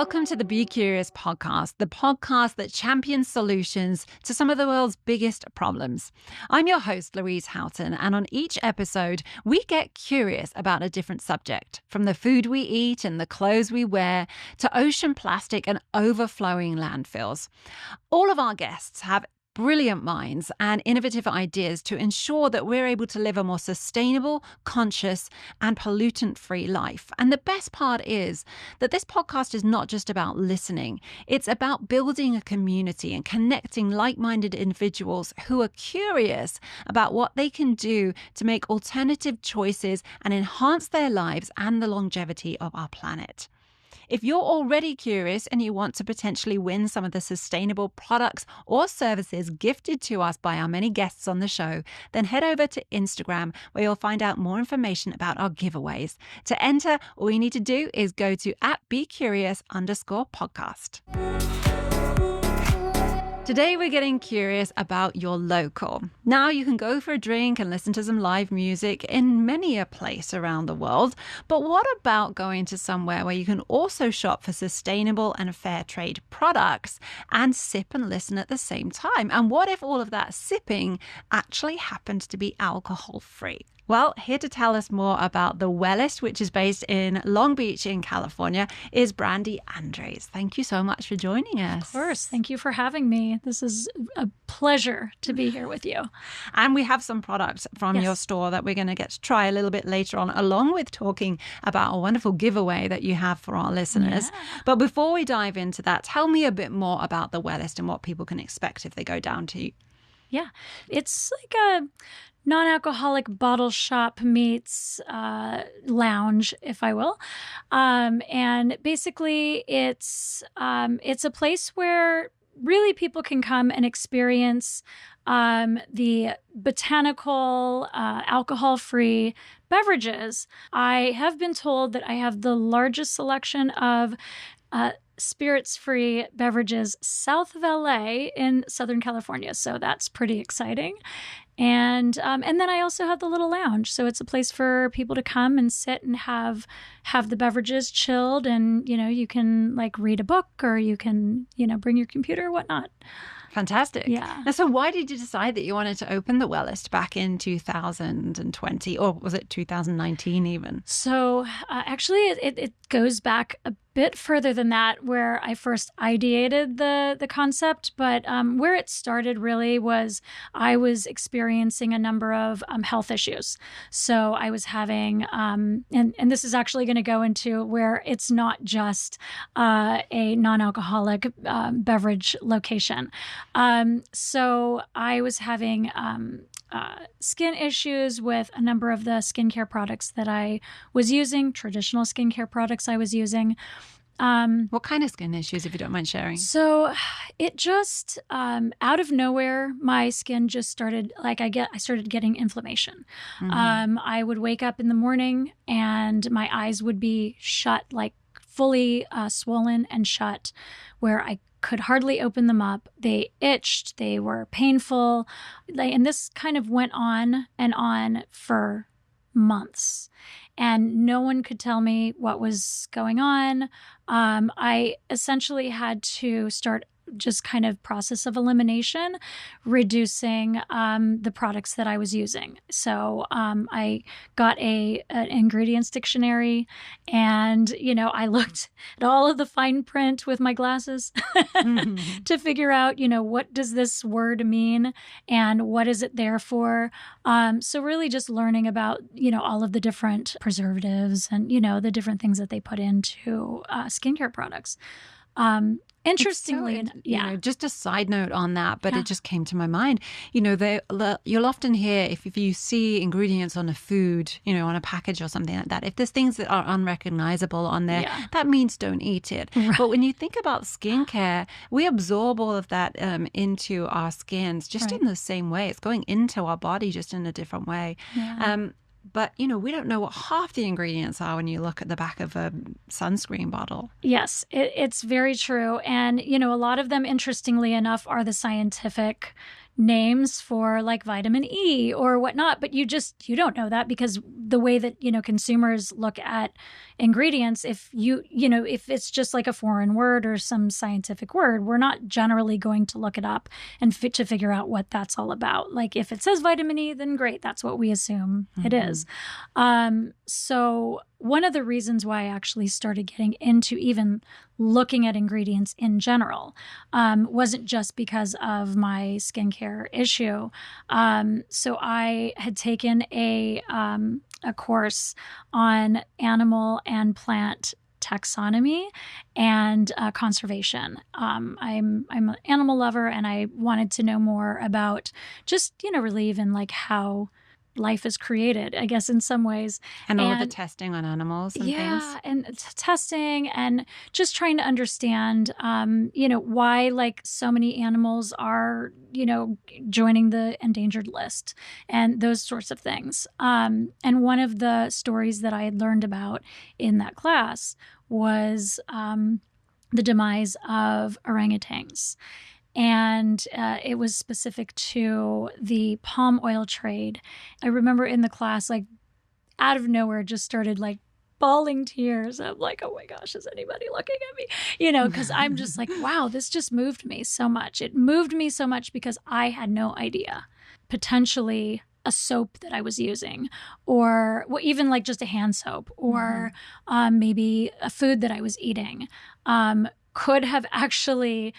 Welcome to the Be Curious podcast, the podcast that champions solutions to some of the world's biggest problems. I'm your host, Louise Houghton, and on each episode, we get curious about a different subject, from the food we eat and the clothes we wear to ocean plastic and overflowing landfills. All of our guests have brilliant minds and innovative ideas to ensure that we're able to live a more sustainable, conscious, and pollutant-free life. And the best part is that this podcast is not just about listening. It's about building a community and connecting like-minded individuals who are curious about what they can do to make alternative choices and enhance their lives and the longevity of our planet. If you're already curious and you want to potentially win some of the sustainable products or services gifted to us by our many guests on the show, then head over to Instagram where you'll find out more information about our giveaways. To enter, all you need to do is go to @BeCurious_podcast. Today, we're getting curious about your local. Now, you can go for a drink and listen to some live music in many a place around the world. But what about going to somewhere where you can also shop for sustainable and fair trade products and sip and listen at the same time? And what if all of that sipping actually happened to be alcohol-free? Well, here to tell us more about the Wellest, which is based in Long Beach in California, is Brandi Andres. Thank you so much for joining us. Of course. Thank you for having me. This is a pleasure to be here with you. And we have some products from your store that we're going to get to try a little bit later on, along with talking about a wonderful giveaway that you have for our listeners. Yeah. But before we dive into that, tell me a bit more about the Wellest and what people can expect if they go down to you. Yeah, it's like a non-alcoholic bottle shop meets lounge, if I will. And basically it's a place where really people can come and experience the botanical, alcohol-free beverages. I have been told that I have the largest selection of spirits-free beverages south of LA in Southern California. So that's pretty exciting. And then I also have the little lounge. So it's a place for people to come and sit and have the beverages chilled. And, you can like read a book or you can, bring your computer or whatnot. Fantastic. Yeah. And so why did you decide that you wanted to open the Wellest back in 2020 or was it 2019 even? So actually it goes back a bit further than that, where I first ideated the concept. But where it started really was I was experiencing a number of health issues. So I was having, and this is actually going to go into where it's not just a non-alcoholic beverage location. So I was having skin issues with a number of the skincare products that I was using, traditional skincare products I was using. What kind of skin issues, if you don't mind sharing? So it just, out of nowhere, my skin just started, I started getting inflammation. Mm-hmm. I would wake up in the morning and my eyes would be shut, like fully swollen and shut, where I could hardly open them up. They itched, they were painful. And this kind of went on and on for months. And no one could tell me what was going on. I essentially had to start just kind of process of elimination, reducing the products that I was using. So I got an ingredients dictionary, and I looked at all of the fine print with my glasses to figure out what does this word mean and what is it there for. So really just learning about all of the different preservatives and the different things that they put into skincare products. Interestingly, just a side note on that, but it just came to my mind. You'll often hear if you see ingredients on a food, on a package or something like that, if there's things that are unrecognizable on there, that means don't eat it. Right. But when you think about skincare, we absorb all of that into our skins just in the same way. It's going into our body just in a different way. Yeah. But, we don't know what half the ingredients are when you look at the back of a sunscreen bottle. Yes, it's very true. And, a lot of them, interestingly enough, are the scientific names for like vitamin E or whatnot. But you don't know that because the way that, consumers look at ingredients, if if it's just like a foreign word or some scientific word, we're not generally going to look it up and to figure out what that's all about. Like if it says vitamin E, then great, that's what we assume it is. So one of the reasons why I actually started getting into even looking at ingredients in general wasn't just because of my skincare issue. So I had taken a course on animal and plant taxonomy and conservation. I'm an animal lover, and I wanted to know more about just, really even like how life is created, I guess, in some ways. And all of the testing on animals and things. Yeah, and testing and just trying to understand, why like so many animals are, joining the endangered list and those sorts of things. And one of the stories that I had learned about in that class was the demise of orangutans. And it was specific to the palm oil trade. I remember in the class, like out of nowhere, just started like bawling tears. I'm like, oh my gosh, is anybody looking at me? Because I'm just like, wow, this just moved me so much. It moved me so much because I had no idea. Potentially a soap that I was using, or even like just a hand soap, or maybe a food that I was eating could have actually,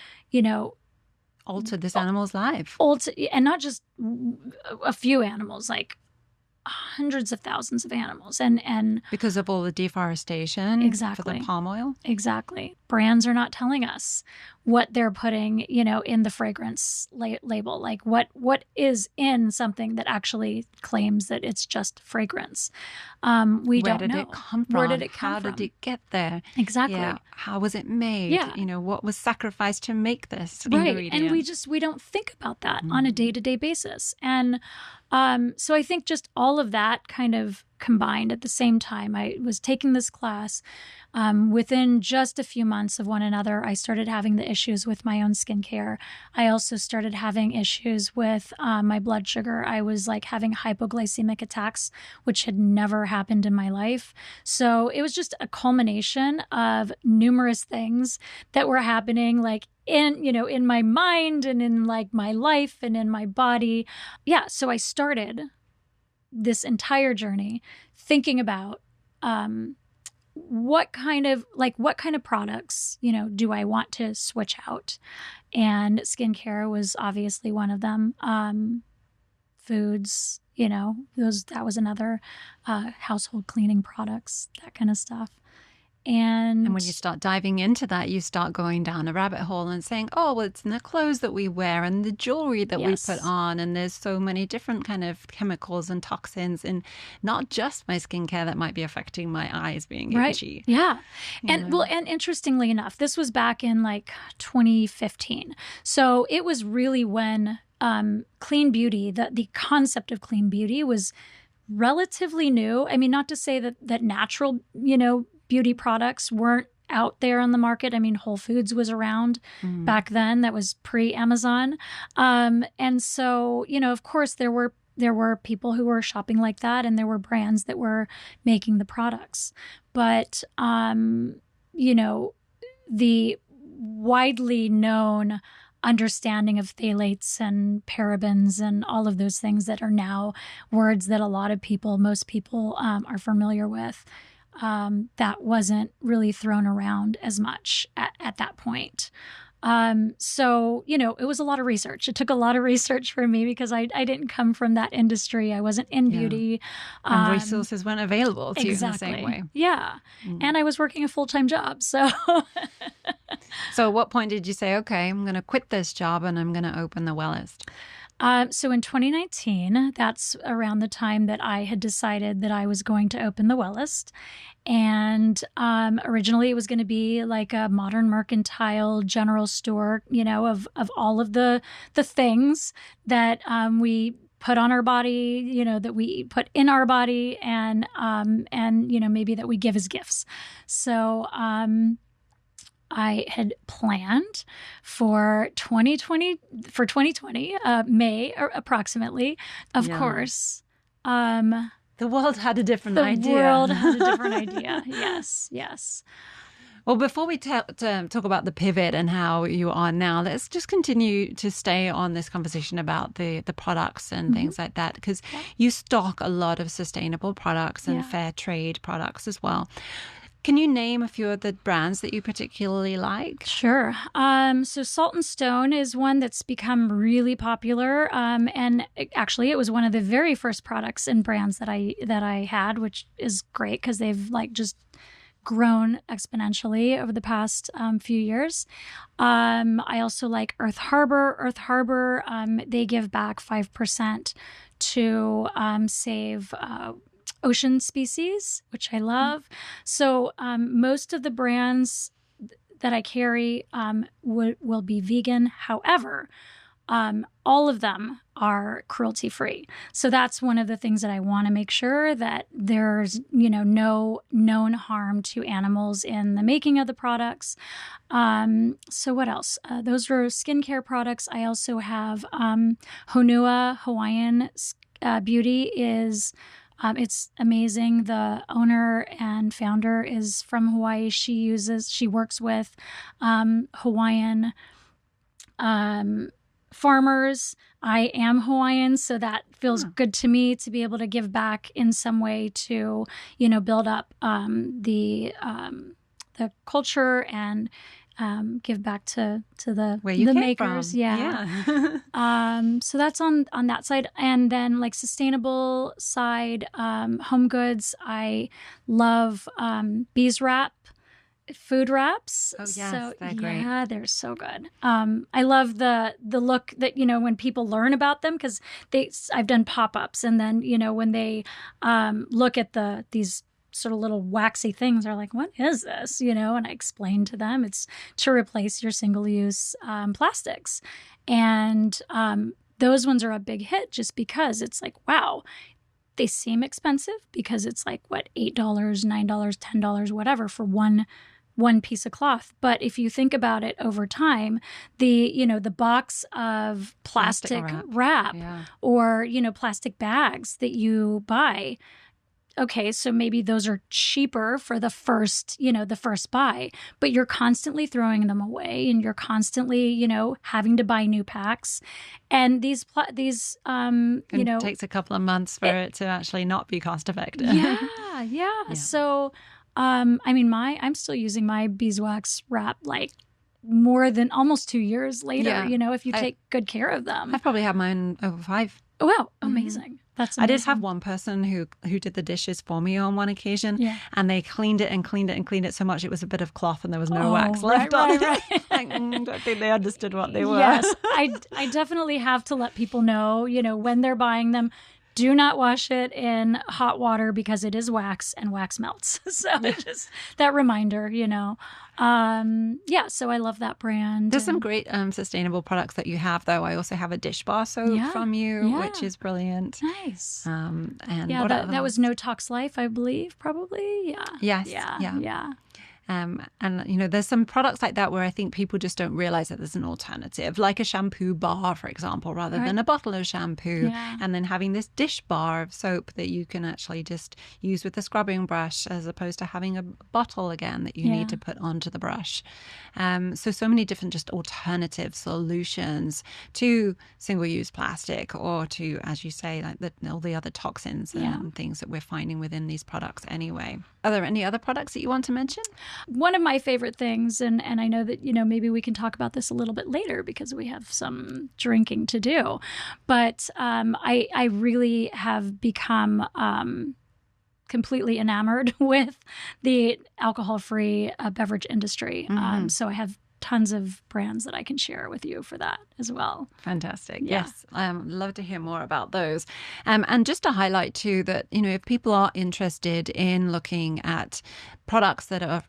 altered this animal's life. And not just a few animals, like hundreds of thousands of animals. And because of all the deforestation. Exactly. For the palm oil. Exactly. Brands are not telling us what they're putting, in the fragrance label. Like what is in something that actually claims that it's just fragrance. We don't know. Where did it come from? Where did it come from? How did it get there? Exactly. Yeah. How was it made? Yeah. What was sacrificed to make this ingredient? And we don't think about that on a day-to-day basis. And so I think just all of that kind of combined at the same time. I was taking this class. Within just a few months of one another, I started having the issues with my own skincare. I also started having issues with my blood sugar. I was like having hypoglycemic attacks, which had never happened in my life. So it was just a culmination of numerous things that were happening, like in my mind and in like my life and in my body. Yeah. So I started this entire journey thinking about, what kind of products, do I want to switch out? And skincare was obviously one of them. Foods, that was another, household cleaning products, that kind of stuff. And when you start diving into that, you start going down a rabbit hole and saying, oh, well, it's in the clothes that we wear and the jewelry that we put on. And there's so many different kind of chemicals and toxins, and not just my skincare that might be affecting my eyes being itchy. Yeah. And interestingly enough, this was back in like 2015. So it was really when clean beauty, the concept of clean beauty was relatively new. I mean, not to say that natural, beauty products weren't out there on the market. I mean, Whole Foods was around back then. That was pre-Amazon. And so, of course, there were people who were shopping like that, and there were brands that were making the products. But, the widely known understanding of phthalates and parabens and all of those things that are now words that most people are familiar with, that wasn't really thrown around as much at that point. So, it was a lot of research. It took a lot of research for me because I didn't come from that industry. I wasn't in beauty. And resources weren't available to you in the same way. Yeah. And I was working a full-time job. So So at what point did you say, okay, I'm going to quit this job and I'm going to open the Wellest? So in 2019, that's around the time that I had decided that I was going to open the Wellest. And originally it was going to be like a modern mercantile general store, of all of the things that we put on our body, that we put in our body, and maybe that we give as gifts. So I had planned for 2020, May approximately, of course. The The world had a different idea. The world had a different idea. Yes, yes. Well, before we talk about the pivot and how you are now, let's just continue to stay on this conversation about the products and things like that, because you stock a lot of sustainable products and fair trade products as well. Can you name a few of the brands that you particularly like? Sure. So Salt and Stone is one that's become really popular. And actually, it was one of the very first products and brands that I had, which is great because they've like just grown exponentially over the past few years. I also like Earth Harbor. Earth Harbor, they give back 5% to save ocean species, which I love. So most of the brands that I carry will be vegan. However, all of them are cruelty free. So that's one of the things that I want to make sure that there's, no known harm to animals in the making of the products. So what else? Those are skincare products. I also have Honua Hawaiian Beauty is it's amazing. The owner and founder is from Hawaii. She works with Hawaiian farmers. I am Hawaiian, so that feels good to me to be able to give back in some way to, build up the culture and give back to the makers. From. Yeah. So that's on that side. And then like sustainable side, home goods. I love beeswrap food wraps. Oh yes, so, they're great. Yeah, they're so good. I love the look that, when people learn about them, because I've done pop-ups, and then, when they look at these sort of little waxy things, they're like, what is this? And I explain to them it's to replace your single-use plastics. And those ones are a big hit just because it's like, wow, they seem expensive because it's like, what, $8, $9, $10, whatever for one piece of cloth. But if you think about it over time, the box of plastic wrap or, plastic bags that you buy, okay, so maybe those are cheaper for the first buy, but you're constantly throwing them away and you're constantly, having to buy new packs. And these it takes a couple of months for it to actually not be cost effective. Yeah. So, I'm still using my beeswax wrap like more than almost 2 years later, if you take good care of them. I probably have mine over 5. Oh, wow. Amazing. That's amazing. I did have one person who did the dishes for me on one occasion, and they cleaned it so much it was a bit of cloth and there was no wax left on it. I don't think they understood what they were. Yes, I definitely have to let people know, when they're buying them, do not wash it in hot water because it is wax and wax melts. So just that reminder, so I love that brand. There's some great sustainable products that you have, though. I also have a dish bar soap from you, which is brilliant. Nice. And that was No Tox Life, I believe, probably. Yeah. Yes. Yeah. And, there's some products like that where I think people just don't realize that there's an alternative, like a shampoo bar, for example, rather than a bottle of shampoo. Yeah. And then having this dish bar of soap that you can actually just use with a scrubbing brush as opposed to having a bottle again that you need to put onto the brush. So many different just alternative solutions to single-use plastic or to, as you say, like all the other toxins and things that we're finding within these products anyway. Are there any other products that you want to mention? One of my favorite things, and I know that, maybe we can talk about this a little bit later because we have some drinking to do, but I really have become completely enamored with the alcohol-free beverage industry. So I have tons of brands that I can share with you for that as well. Fantastic. Yeah. Yes. Love to hear more about those. And just to highlight too that, if people are interested in looking at products that are,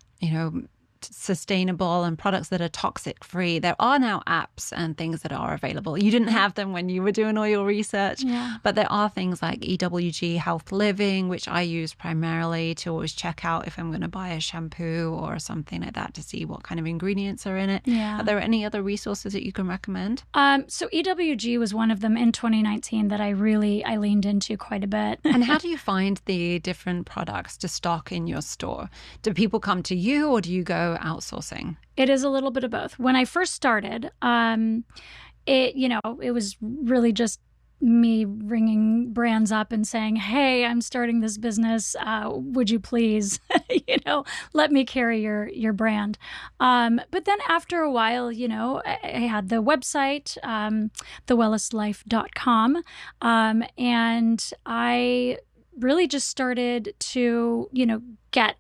sustainable and products that are toxic free, there are now apps and things that are available. You didn't have them when you were doing all your research, but there are things like EWG Health Living, which I use primarily to always check out if I'm going to buy a shampoo or something like that to see what kind of ingredients are in it. Are there any other resources that you can recommend? So EWG was one of them in 2019 that I leaned into quite a bit. And how do you find the different products to stock in your store? Do people come to you or do you go outsourcing? It is a little bit of both. When I first started, it was really just me ringing brands up and saying, hey, I'm starting this business. Would you please, let me carry your brand. But then after a while, I had the website, thewellestlife.com. And I really just started to, get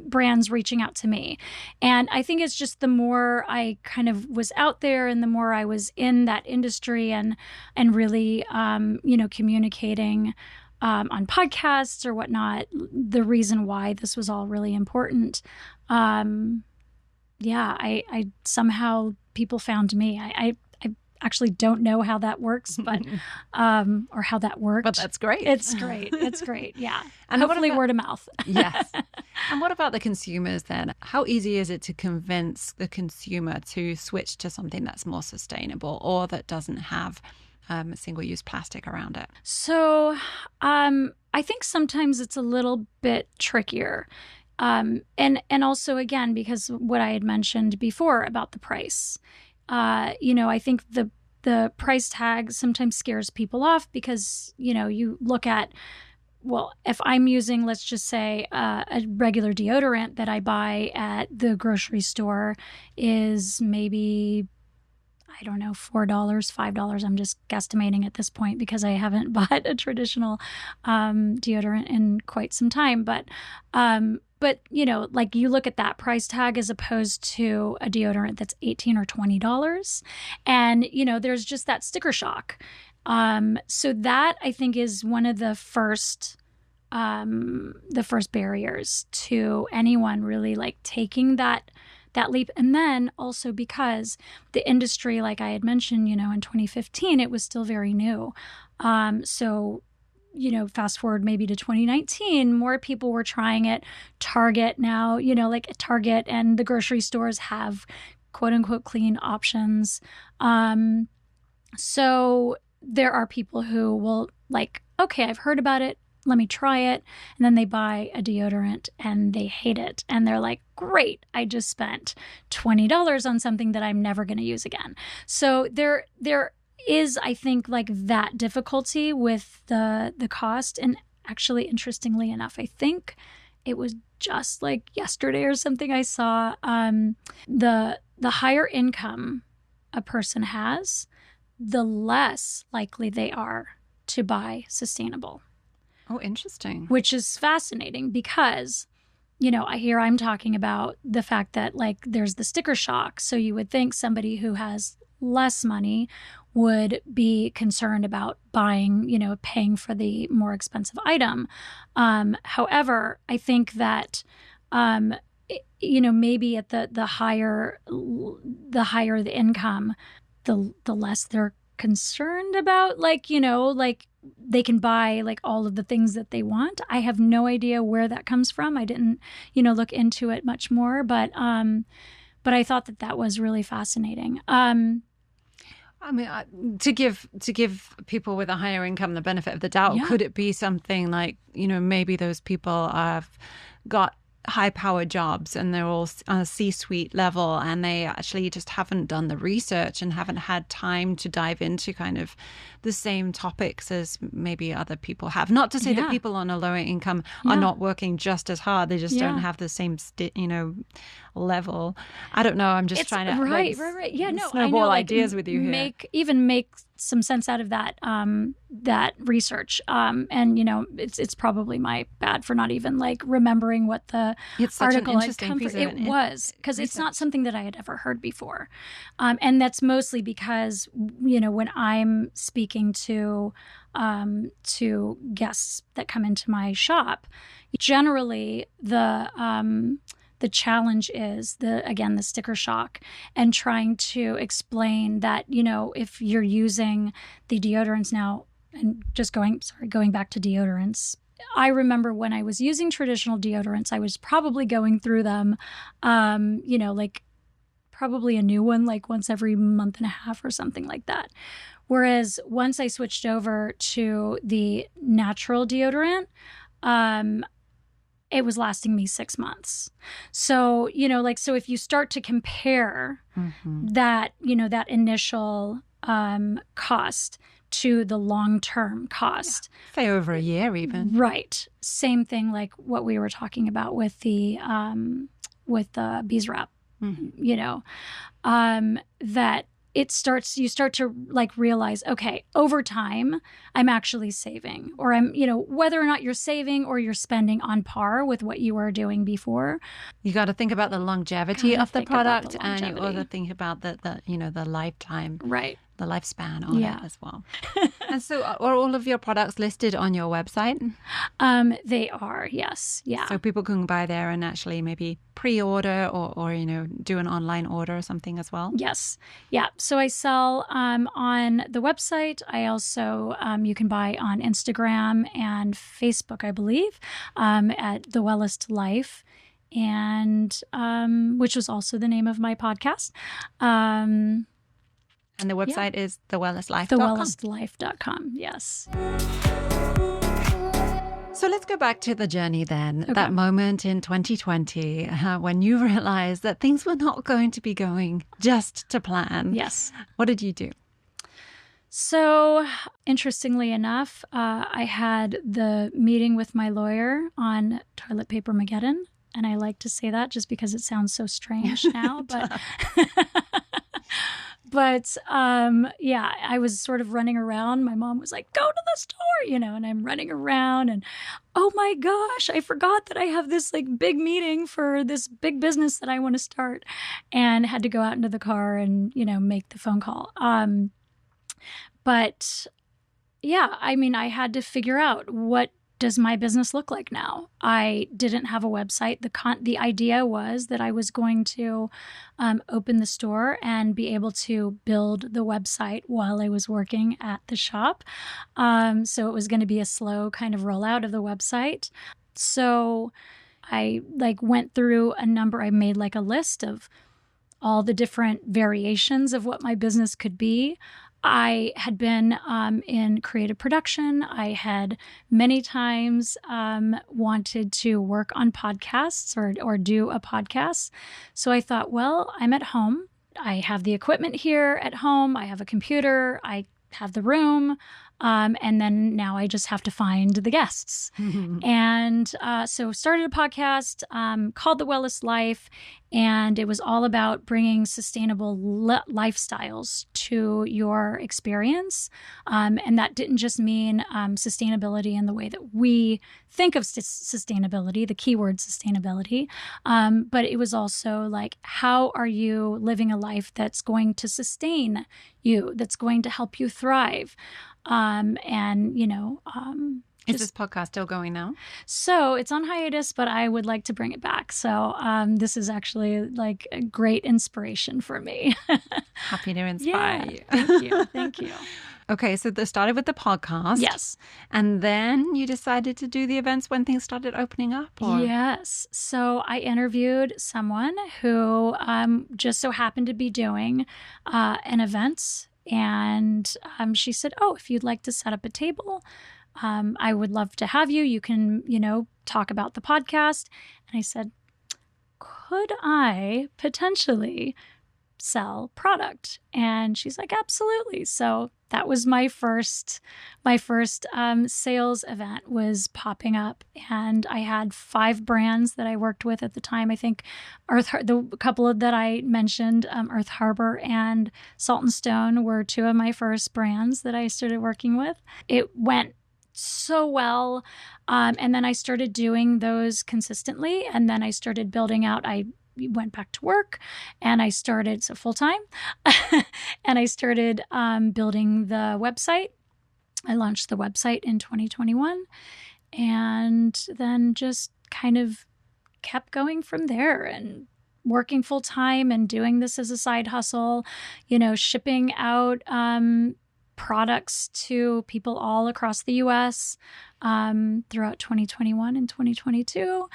brands reaching out to me. And I think it's just the more I kind of was out there and the more I was in that industry and really, communicating on podcasts or whatnot, the reason why this was all really important. I somehow people found me. I actually don't know how that works, but or how that worked. But that's great. It's great. It's great. Yeah. And hopefully word of mouth. Yes. And what about the consumers then? How easy is it to convince the consumer to switch to something that's more sustainable or that doesn't have single-use plastic around it? So I think sometimes it's a little bit trickier. And also, again, because what I had mentioned before about the price. I think the price tag sometimes scares people off because, you look at, well, if I'm using, let's just say, a regular deodorant that I buy at the grocery store is maybe, I don't know, $4, $5. I'm just guesstimating at this point because I haven't bought a traditional deodorant in quite some time. But you look at that price tag as opposed to a deodorant that's $18 or $20. And, there's just that sticker shock. So that I think is one of the first barriers to anyone really like taking that leap. And then also because the industry, like I had mentioned, in 2015, it was still very new. Fast forward maybe to 2019, more people were trying it. Target now, like Target and the grocery stores have quote unquote clean options. So there are people who will like, okay, I've heard about it. Let me try it. And then they buy a deodorant and they hate it. And they're like, great, I just spent $20 on something that I'm never going to use again. So there is, I think, like that difficulty with the cost. And actually, interestingly enough, I think it was just like yesterday or something I saw the higher income a person has, the less likely they are to buy sustainable. Oh, interesting. Which is fascinating because, I'm talking about the fact that like there's the sticker shock. So you would think somebody who has less money would be concerned about buying, paying for the more expensive item. However, I think that, maybe at the higher the income, the less they're concerned about, like they can buy like all of the things that they want. I have no idea where that comes from. I didn't, look into it much more, but I thought that was really fascinating. I mean, to give people with a higher income the benefit of the doubt, could it be something like, maybe those people have got high-powered jobs and they're all on a C-suite level and they actually just haven't done the research and haven't had time to dive into kind of the same topics as maybe other people have. Not to say that people on a lower income are not working just as hard. They just don't have the same, level. I don't know. I'm just trying to right. Yeah, no, snowball ideas with you here. Make some sense out of that that research. And it's probably my bad for not even like remembering what the article had come from. It was because it's not something that I had ever heard before, and that's mostly because when I'm speaking to guests that come into my shop, generally the the challenge is the sticker shock and trying to explain that, if you're using the deodorants now, and just going back to deodorants, I remember when I was using traditional deodorants, I was probably going through them, like probably a new one, like once every month and a half or something like that. Whereas once I switched over to the natural deodorant, it was lasting me 6 months. So, so if you start to compare that, that initial cost to the long-term cost. Yeah. Say over a year even. Right. Same thing like what we were talking about with the bees wrap, that you start to like realize, okay, over time, I'm actually saving, or I'm, whether or not you're saving or you're spending on par with what you were doing before. You got to think about the longevity of the product, and you also think about the lifetime. Right. The lifespan on it as well. And so are all of your products listed on your website? They are, yes. Yeah. So people can buy there and actually maybe pre-order or do an online order or something as well? Yes. Yeah. So I sell on the website. I also, you can buy on Instagram and Facebook, I believe, at the Wellest Life, and which was also the name of my podcast. And the website is thewellestlife.com. Thewellestlife.com, yes. So let's go back to the journey then. Okay. That moment in 2020 when you realized that things were not going to be going just to plan. Yes. What did you do? So interestingly enough, I had the meeting with my lawyer on toilet paper Mageddon. And I like to say that just because it sounds so strange now. But But I was sort of running around. My mom was like, go to the store, and I'm running around and, oh my gosh, I forgot that I have this like big meeting for this big business that I want to start, and had to go out into the car and, make the phone call. But yeah, I had to figure out, what does my business look like now? I didn't have a website. The idea was that I was going to open the store and be able to build the website while I was working at the shop. So it was going to be a slow kind of rollout of the website. So I went through I made a list of all the different variations of what my business could be. I had been in creative production. I had many times wanted to work on podcasts or do a podcast. So I thought, well, I'm at home. I have the equipment here at home. I have a computer. I have the room. And then now I just have to find the guests. And so started a podcast called The Wellest Life. And it was all about bringing sustainable lifestyles to your experience. And that didn't just mean sustainability in the way that we think of sustainability, the keyword sustainability. But it was also how are you living a life that's going to sustain you, that's going to help you thrive? Is this podcast still going now? So it's on hiatus, but I would like to bring it back. So this is actually a great inspiration for me. Happy to inspire you. Thank you. Thank you. Okay, so this started with the podcast. Yes. And then you decided to do the events when things started opening up? Or? Yes. So I interviewed someone who just so happened to be doing an event. And she said, oh, if you'd like to set up a table, I would love to have you. You can, talk about the podcast. And I said, could I potentially sell product? And she's like, absolutely. So that was my first sales event was popping up. And I had 5 brands that I worked with at the time. I think the couple that I mentioned, Earth Harbor and Salt and Stone, were 2 of my first brands that I started working with. It went so well. And then I started doing those consistently. And then I started building out. I went back to work and I started full time and I started building the website. I launched the website in 2021 and then just kind of kept going from there and working full time and doing this as a side hustle, shipping out products to people all across the US throughout 2021 and 2022.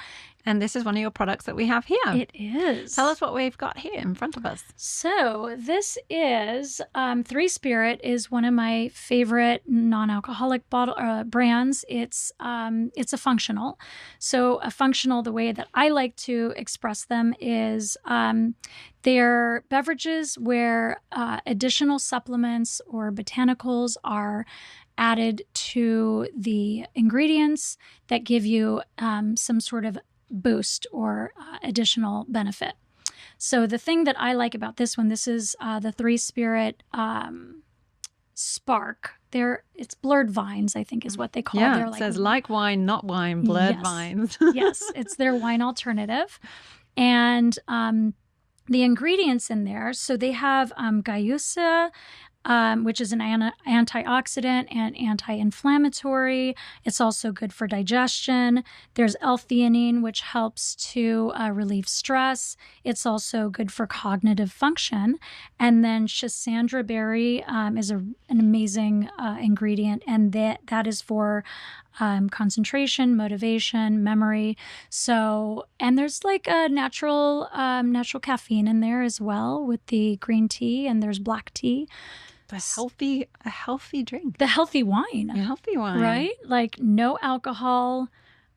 And this is one of your products that we have here. It is. Tell us what we've got here in front of us. So this is Three Spirit is one of my favorite non-alcoholic bottle brands. It's a functional. So a functional, the way that I like to express them is they're beverages where additional supplements or botanicals are added to the ingredients that give you some sort of boost or additional benefit. So the thing that I like about this one, this is the Three Spirit Spark. It's blurred vines, I think is what they call it. Yeah, it says like wine, not wine, blurred vines. Yes, it's their wine alternative. And the ingredients in there, so they have guayusa, which is an antioxidant and anti-inflammatory. It's also good for digestion. There's L-theanine, which helps to relieve stress. It's also good for cognitive function. And then Schisandra berry is an amazing ingredient, and that is for concentration, motivation, memory. So, and there's like a natural caffeine in there as well with the green tea, and there's black tea. A healthy drink. The healthy wine. A healthy wine. Right? Like no alcohol.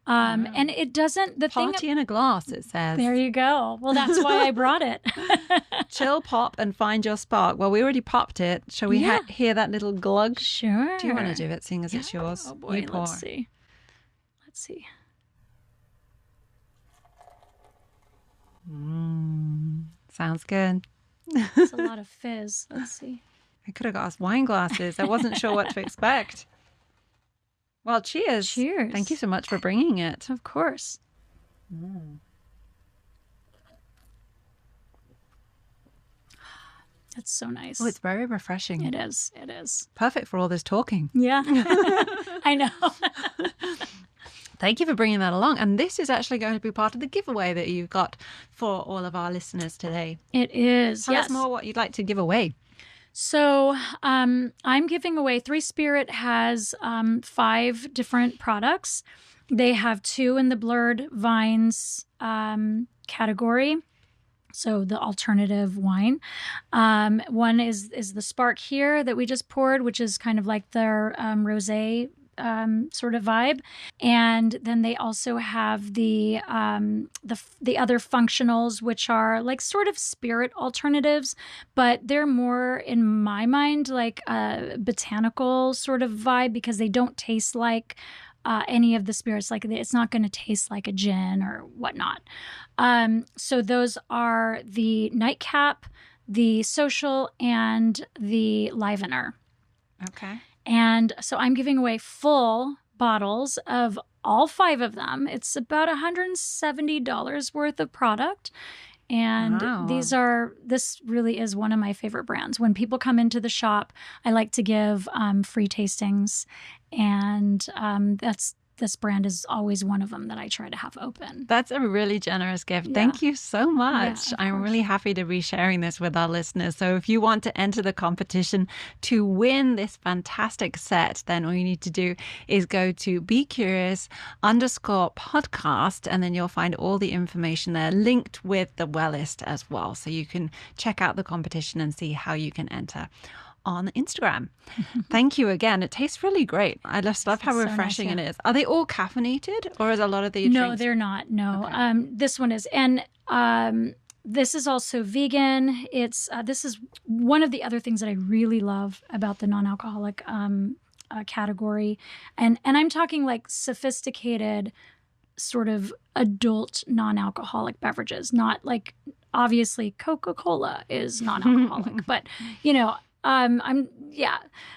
And it doesn't, Party in a glass, it says. There you go. Well, that's why I brought it. Chill, pop, and find your spark. Well, we already popped it. Shall we hear that little glug? Sure. Do you want to do it, seeing as it's yours? Oh, boy. Let's see. Sounds good. It's a lot of fizz. Let's see. I could have got us wine glasses. I wasn't sure what to expect. Well, cheers. Cheers. Thank you so much for bringing it. Of course. That's so nice. Oh, it's very refreshing. It is. It is. Perfect for all this talking. Yeah. I know. Thank you for bringing that along. And this is actually going to be part of the giveaway that you've got for all of our listeners today. It is. Tell us more what you'd like to give away. So I'm giving away, Three Spirit has 5 different products. They have 2 in the blurred vines category. So the alternative wine. One is the Spark here that we just poured, which is kind of like their rosé sort of vibe. And then they also have the other functionals, which are like sort of spirit alternatives, but they're more, in my mind, like a botanical sort of vibe because they don't taste like any of the spirits. Like it's not going to taste like a gin or whatnot. So those are the Nightcap, the Social, and the Livener. Okay. And so I'm giving away full bottles of all 5 of them. It's about $170 worth of product. And wow. This really is one of my favorite brands. When people come into the shop, I like to give free tastings. And this brand is always one of them that I try to have open. That's a really generous gift. Yeah. Thank you so much. Yeah, I'm really happy to be sharing this with our listeners. So if you want to enter the competition to win this fantastic set, then all you need to do is go to BeCurious_podcast, and then you'll find all the information there linked with the Wellest as well. So you can check out the competition and see how you can enter on Instagram. Thank you again. It tastes really great. I just love how refreshing it is. Are they all caffeinated, or is a lot of the No, drinks? they're not. No. Okay. This one is. And this is also vegan. It's this is one of the other things that I really love about the non-alcoholic category. And I'm talking like sophisticated sort of adult non-alcoholic beverages, not like obviously Coca-Cola is non-alcoholic, but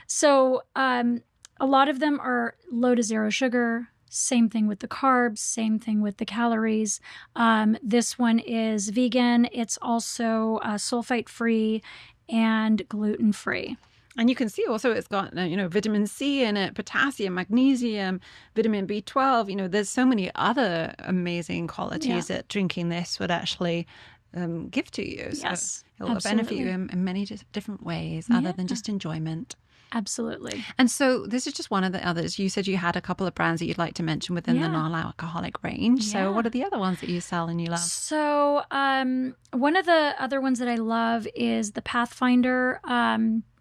So a lot of them are low to zero sugar. Same thing with the carbs. Same thing with the calories. This one is vegan. It's also sulfite free and gluten free. And you can see also it's got, vitamin C in it, potassium, magnesium, vitamin B12. There's so many other amazing qualities that drinking this would actually give to you. Yes, so it will benefit you in many different ways other than just enjoyment. Absolutely. And so this is just one of the others. You said you had a couple of brands that you'd like to mention within the non-alcoholic range. So what are the other ones that you sell and you love? So one of the other ones that I love is the Pathfinder.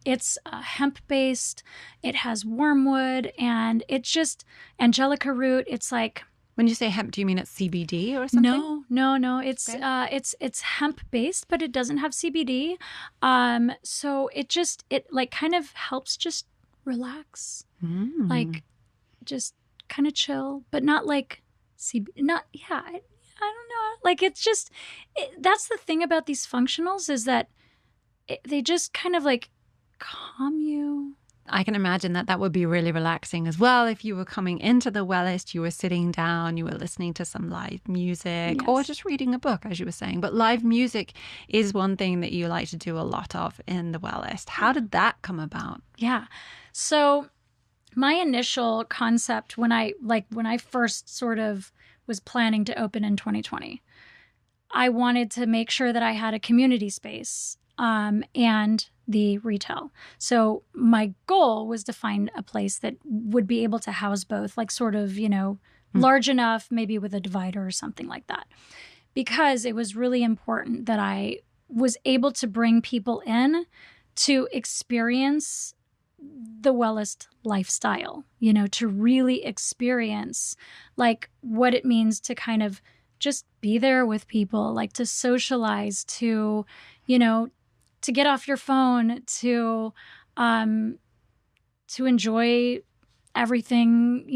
It's hemp-based. It has wormwood, and it's just angelica root. It's like... When you say hemp, do you mean it's CBD or something? No. It's it's hemp-based, but it doesn't have CBD. So it like kind of helps just relax, like just kind of chill, but not like I don't know. Like that's the thing about these functionals is that they just kind of like calm you. I can imagine that would be really relaxing as well. If you were coming into the Wellest, you were sitting down, you were listening to some live music or just reading a book, as you were saying. But live music is one thing that you like to do a lot of in the Wellest. How did that come about? Yeah. So my initial concept when I first sort of was planning to open in 2020, I wanted to make sure that I had a community space and the retail. So my goal was to find a place that would be able to house both, like sort of, large enough, maybe with a divider or something like that. Because it was really important that I was able to bring people in to experience the Wellest lifestyle, to really experience like what it means to kind of just be there with people, like to socialize, to, to get off your phone, to enjoy everything,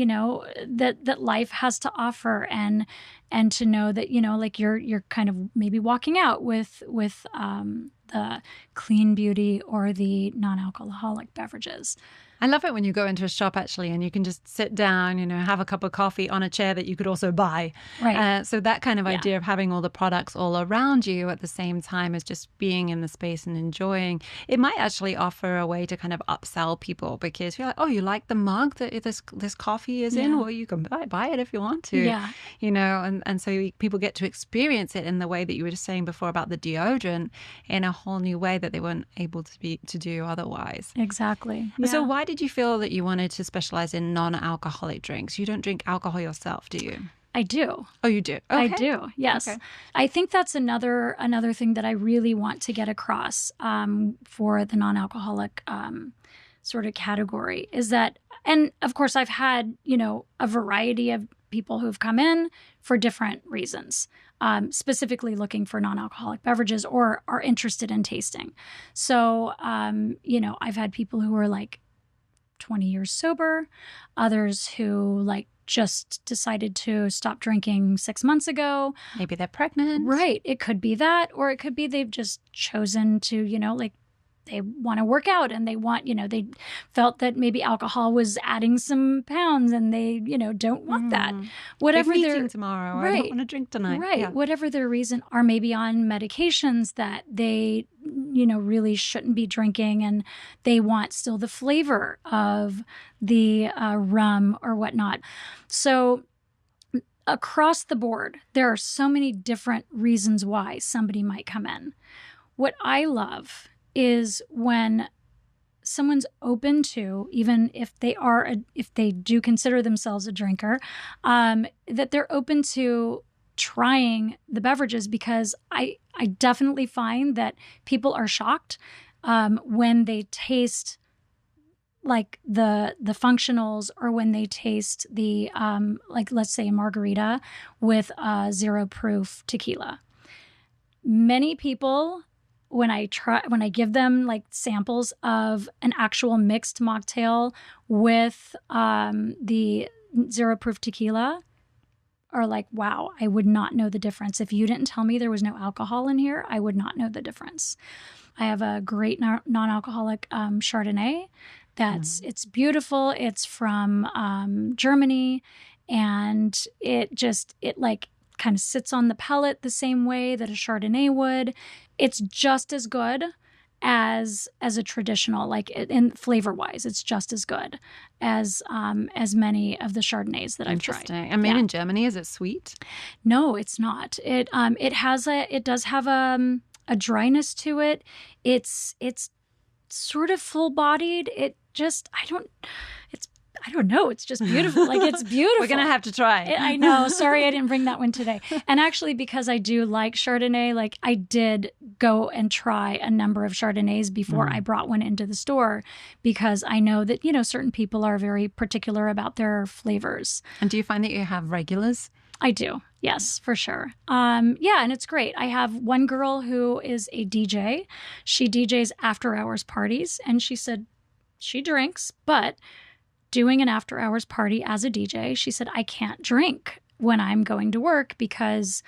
that life has to offer, and to know that, like you're kind of maybe walking out with the clean beauty or the non-alcoholic beverages. I love it when you go into a shop actually and you can just sit down, have a cup of coffee on a chair that you could also buy. Right. So that kind of idea of having all the products all around you at the same time as just being in the space and enjoying, it might actually offer a way to kind of upsell people because you're like, oh, you like the mug that this coffee is in? Well, you can buy it if you want to. Yeah. And so people get to experience it in the way that you were just saying before about the deodorant in a whole new way that they weren't able to do otherwise. Exactly. Yeah. So why did you feel that you wanted to specialize in non-alcoholic drinks? You don't drink alcohol yourself, do you? I do. Oh, you do? Okay. I do, yes. Okay. I think that's another thing that I really want to get across for the non-alcoholic sort of category is that, and of course I've had, a variety of people who've come in for different reasons, specifically looking for non-alcoholic beverages or are interested in tasting. So, I've had people who are like 20 years sober, others who like just decided to stop drinking 6 months ago. Maybe they're pregnant. Right. It could be that, or it could be they've just chosen to, like they want to work out and they want, they felt that maybe alcohol was adding some pounds and they, don't want that. Whatever they're meeting tomorrow. Right. I don't want to drink tonight. Right. Yeah. Whatever their reason, are maybe on medications that they, really shouldn't be drinking and they want still the flavor of the rum or whatnot. So across the board, there are so many different reasons why somebody might come in. What I love is when someone's open to, even if they do consider themselves a drinker, that they're open to trying the beverages, because I definitely find that people are shocked when they taste like the functionals, or when they taste the like, let's say a margarita with 0 proof tequila. Many people, when I give them like samples of an actual mixed mocktail with the 0 proof tequila, are like, wow, I would not know the difference. If you didn't tell me there was no alcohol in here, I would not know the difference. I have a great non-alcoholic Chardonnay. It's beautiful. It's from Germany, and it like kind of sits on the palate the same way that a Chardonnay would. It's just as good as a traditional, like in flavor wise, it's just as good as many of the Chardonnays that I've tried. Interesting. And made in Germany, is it sweet? No, it's not. It does have a dryness to it. It's sort of full bodied. I don't know. It's just beautiful. Like, it's beautiful. We're going to have to try. I know. Sorry, I didn't bring that one today. And actually, because I do like Chardonnay, like I did go and try a number of Chardonnays before I brought one into the store, because I know that, certain people are very particular about their flavors. And do you find that you have regulars? I do. Yes, for sure. And it's great. I have one girl who is a DJ. She DJs after hours parties, and she said she drinks, but doing an after hours party as a DJ, she said, I can't drink when I'm going to work because,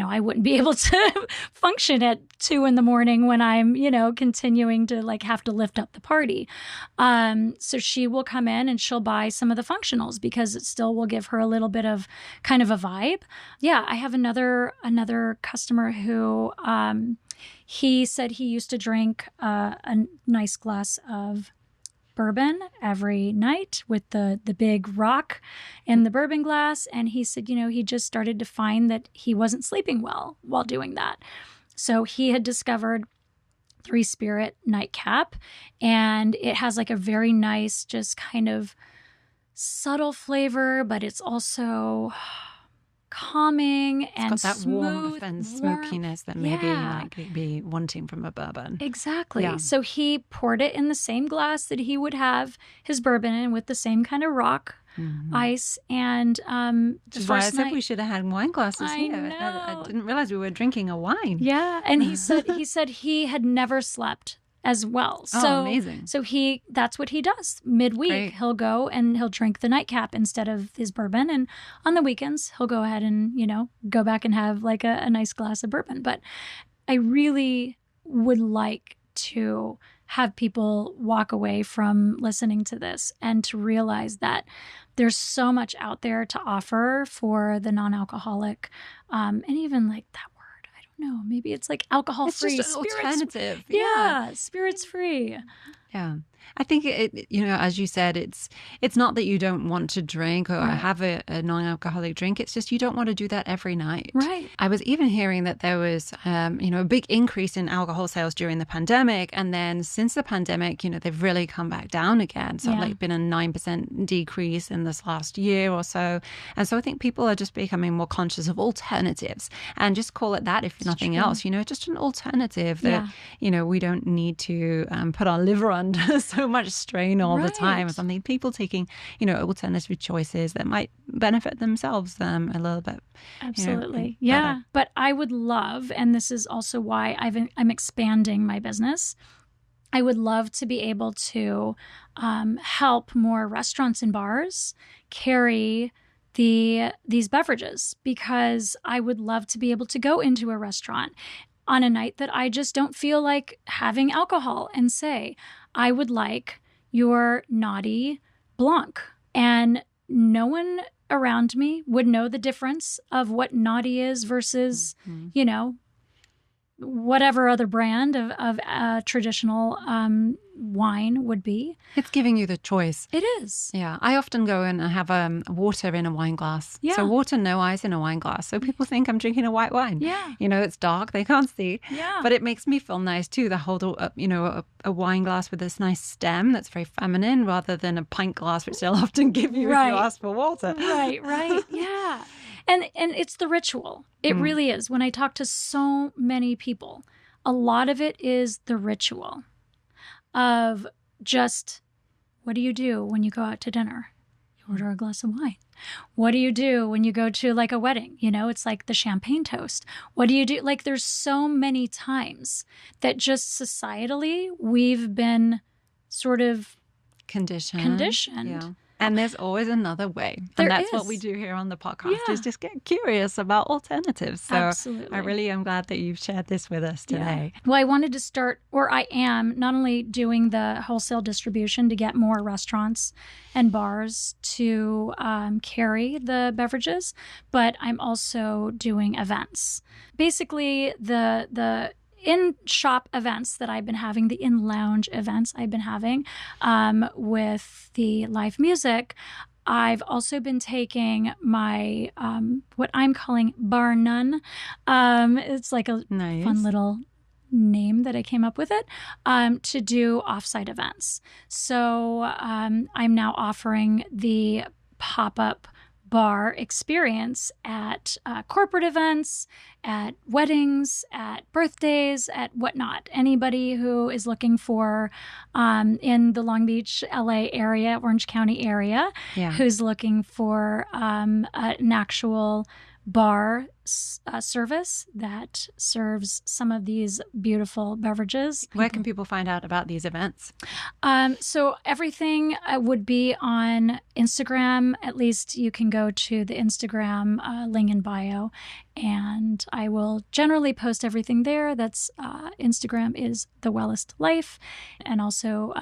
I wouldn't be able to function at 2 a.m. when I'm, continuing to like have to lift up the party. So she will come in and she'll buy some of the functionals because it still will give her a little bit of kind of a vibe. Yeah, I have another customer who he said he used to drink a nice glass of bourbon every night with the big rock in the bourbon glass. And he said, he just started to find that he wasn't sleeping well while doing that. So he had discovered 3 Spirit nightcap, and it has like a very nice, just kind of subtle flavor, but it's also calming and it's got that smooth, warmth and smokiness that maybe you might be wanting from a bourbon. Exactly. Yeah. So he poured it in the same glass that he would have his bourbon in, with the same kind of rock ice. And the why I first said night we should have had wine glasses here. I didn't realize we were drinking a wine. Yeah, and he said he had never slept as well. So amazing. So that's what he does. Midweek, Great. He'll go and he'll drink the nightcap instead of his bourbon. And on the weekends, he'll go ahead and, go back and have like a nice glass of bourbon. But I really would like to have people walk away from listening to this and to realize that there's so much out there to offer for the non-alcoholic, and even like that word. No, maybe it's like alcohol-free. It's just an alternative. Yeah, spirits-free. Yeah. I think as you said, it's not that you don't want to drink or have a non-alcoholic drink. It's just you don't want to do that every night. Right. I was even hearing that there was, a big increase in alcohol sales during the pandemic. And then since the pandemic, they've really come back down again. So like been a 9% decrease in this last year or so. And so I think people are just becoming more conscious of alternatives, and just call it that if nothing else, just an alternative that, we don't need to put our liver under so much strain all the time or something. People taking, alternative choices that might benefit themselves a little bit. Absolutely. Better. But I would love, and this is also why I'm expanding my business, I would love to be able to help more restaurants and bars carry these beverages, because I would love to be able to go into a restaurant on a night that I just don't feel like having alcohol and say, I would like your naughty Blanc. And no one around me would know the difference of what naughty is versus, whatever other brand of traditional wine would be. It's giving you the choice. It is. Yeah. I often go in and have water in a wine glass. Yeah. So water, no ice in a wine glass. So people think I'm drinking a white wine. Yeah. It's dark. They can't see. Yeah. But it makes me feel nice too. To hold a wine glass with this nice stem that's very feminine, rather than a pint glass, which they'll often give you if you ask for water. Right. Yeah. And it's the ritual. It really is. When I talk to so many people, a lot of it is the ritual of just, what do you do when you go out to dinner? You order a glass of wine. What do you do when you go to like a wedding? It's like the champagne toast. What do you do? Like, there's so many times that just societally we've been sort of conditioned. Yeah. And there's always another way. And that's what we do here on the podcast, is just get curious about alternatives. So absolutely. I really am glad that you've shared this with us today. Yeah. Well, I wanted to start, or I am, not only doing the wholesale distribution to get more restaurants and bars to carry the beverages, but I'm also doing events. Basically, the in-shop events that I've been having, the in-lounge events I've been having with the live music, I've also been taking my, what I'm calling bar none. It's like a fun little name that I came up with it, to do offsite events. So I'm now offering the pop-up bar experience at corporate events, at weddings, at birthdays, at whatnot. Anybody who is looking for, in the Long Beach, LA area, Orange County area, who's looking for an actual bar service that serves some of these beautiful beverages. Where can people find out about these events? So everything would be on Instagram. At least you can go to the Instagram link in bio, and I will generally post everything there. That's Instagram is the Wellest Life, and also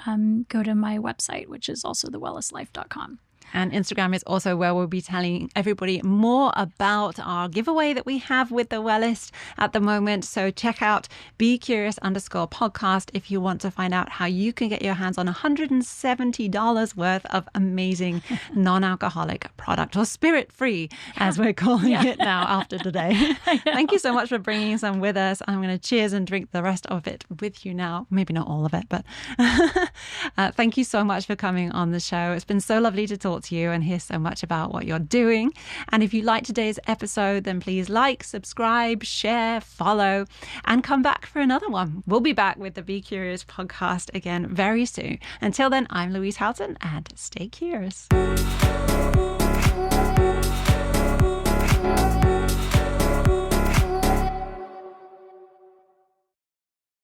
go to my website, which is also thewellestlife.com. And Instagram is also where we'll be telling everybody more about our giveaway that we have with the Wellest at the moment. So check out BeCurious_podcast if you want to find out how you can get your hands on $170 worth of amazing non-alcoholic product, or spirit-free, as we're calling it now after today. Thank you so much for bringing some with us. I'm going to cheers and drink the rest of it with you now. Maybe not all of it, but thank you so much for coming on the show. It's been so lovely to talk to you and hear so much about what you're doing. And if you like today's episode, then please like, subscribe, share, follow, and come back for another one. We'll be back with the Be Curious podcast again very soon. Until then, I'm Louise Houghton, and stay curious.